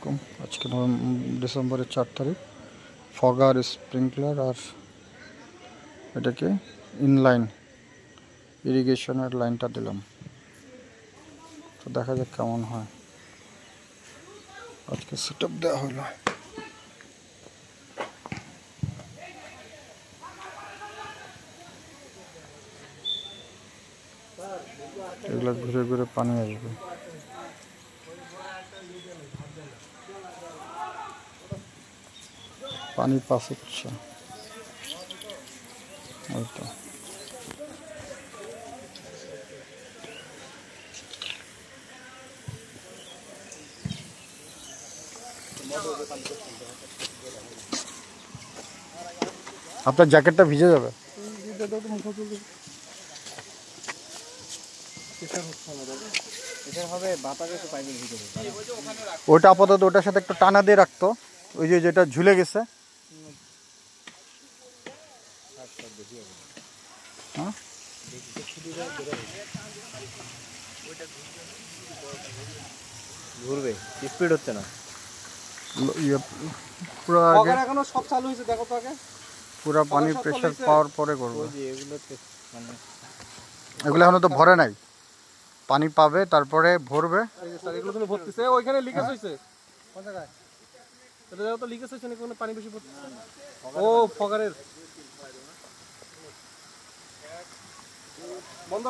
আলাইকুম। আজকে ডিসেম্বরের 4 তারিখ। ফগার স্প্রিংকলার আর এটাকে ইনলাইন ইরিগেশনের লাইনটা দিলাম, তো দেখা যাক কেমন হয়। আজকে সেটআপ দেওয়া হলো। এগুলো ঘুরে ঘুরে পানি আসবে। পানি পাস হচ্ছে, ওই তো। আপনার জ্যাকেটটা ভিজে যাবে। ওটা আপাতত ওটার সাথে একটু টানা দিয়ে রাখতো, ওই যে যেটা ঝুলে গেছে। হ্যাঁ, ঘুরবে, স্পিড হচ্ছে না। পুরো আগে এখনো সব চালু হয়েছে, দেখো তো আগে। পুরো পানি প্রেসার পাওয়ার পরে করবো। এগুলো এখনো তো ভরে নাই, পানি পাবে তারপরে ভরবে। এগুলো ভরতেছে, ওইখানে লিকেজ হয়েছে। কোন জায়গায়? এটা দেখো তো লিকেজ হয়েছে নাকি, কোনো পানি বেশি পড়তেছে। ও ফগারের বন্ধ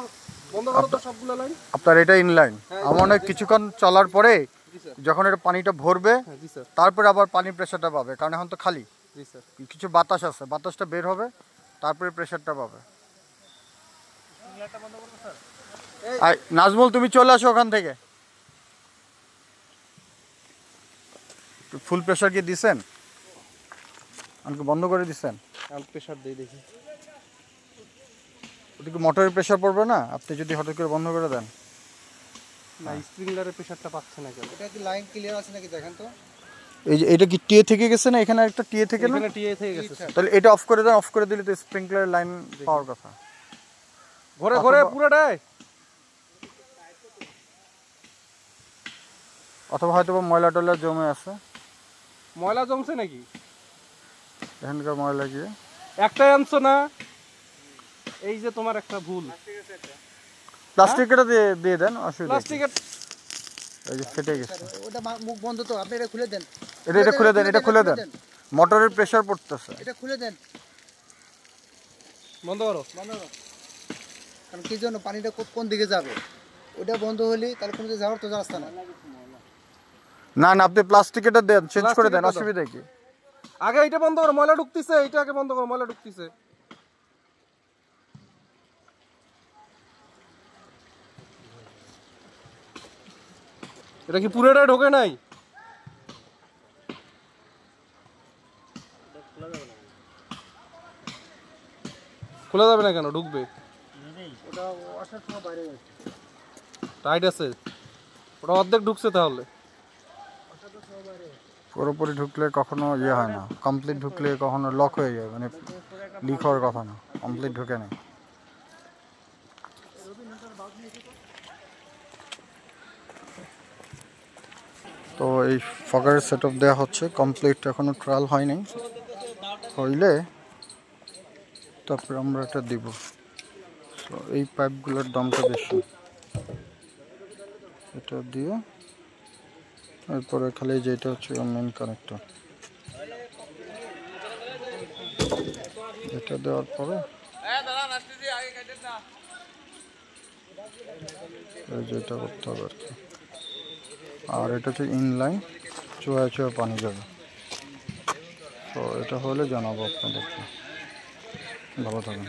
বন্ধ করো তো সবগুলো লাইন। আপনার এটা ইনলাইন। আমার অনেক কিছুক্ষণ চলার পরে যখন এটা পানিটা ভরবে তারপরে আবার পানি প্রেসারটা পাবে, কারণ এখন তো খালি। কিছু বাতাস আছে, বাতাসটা বের হবে তারপরে প্রেসারটা পাবে। নাজমুল, তুমি চলে আসো ওখান থেকে। ফুল প্রেসার কি দিছেন? আমাকে বন্ধ করে দিছেন? প্রেসার দেই দেখি। ওটা কি মোটরের প্রেসার পড়বে না আপনি যদি হঠাৎ করে বন্ধ করে দেন? না, স্প্রিংলারের প্রেসারটা পাচ্ছে না কেন? এটা কি লাইন ক্লিয়ার আছে নাকি দেখেন তো। এই যে এটা কি টিএ থেকে গেছে না? এখানে একটা টিএ থেকে না? এখানে টিএ থেকে গেছে। তাহলে এটা অফ করে দেন, অফ করে দিলে তো স্প্রিংলারের লাইন পাওয়ার কথা। ঘরে ঘরে পুরোটাই। অথবা হয়তো ময়লা টয়লা জমে আছে। ময়লা জমছে নাকি? এখানকার ময়লা গিয়ে একটাই আনছো না? এই যে তোমার একটা ভুল। প্লাস্টিকটা দিয়ে দেন, অসুবিধা। প্লাস্টিকের এই যে ফেটে গেছে। ওটা মুখ বন্ধ তো, আপনি এটা খুলে দেন। এটা খুলে দেন, এটা খুলে দেন। মোটরের প্রেসার পড়তেছে। এটা খুলে দেন। বন্ধ করো, বন্ধ করো। কারণ কি জন্য পানিটা কোন দিকে যাবে? ওটা বন্ধ হলে তাহলে কোনো দিকে যাওয়ার তো রাস্তা না। না না, আপনি প্লাস্টিকটা দেন, চেঞ্জ করে দেন, অসুবিধা কি? আগে এটা বন্ধ করো, ময়লা ঢুকতেছে। এটা আগে বন্ধ করো, ময়লা ঢুকতেছে। এটা কি পুরোটা ঢোকে নাই? খোলা যাবে না কেন? ঢুকবে। ওটা আসার সময় বাইরে যাচ্ছে। টাইট আছে, ওটা অর্ধেক ঢুকছে তাহলে। পুরোপুরি ঢুকলে কখনো ইয়ে হয় না, কমপ্লিট ঢুকলে কখনো লক হয়ে যায়, মানে লিক হওয়ার কথা না, কমপ্লিট ঢুকে নেই। তো এই ফগারের সেটআপ দেওয়া হচ্ছে, কমপ্লিট এখনো ট্রায়াল হয়নি। হইলে তারপরে আমরা এটা দিব। তো এই পাইপগুলোর দামটা বেশি, এটা দিয়ে এরপরে খালি যেটা হচ্ছে মেন কানেক্টর, এটা দেওয়ার পরে যেটা করতে হবে আর কি। আর এটা হচ্ছে ইনলাইন, চুয়ায় চুয়া পানি যাবে। তো এটা হলে জানাবো আপনাদেরকে। ভালো থাকবেন।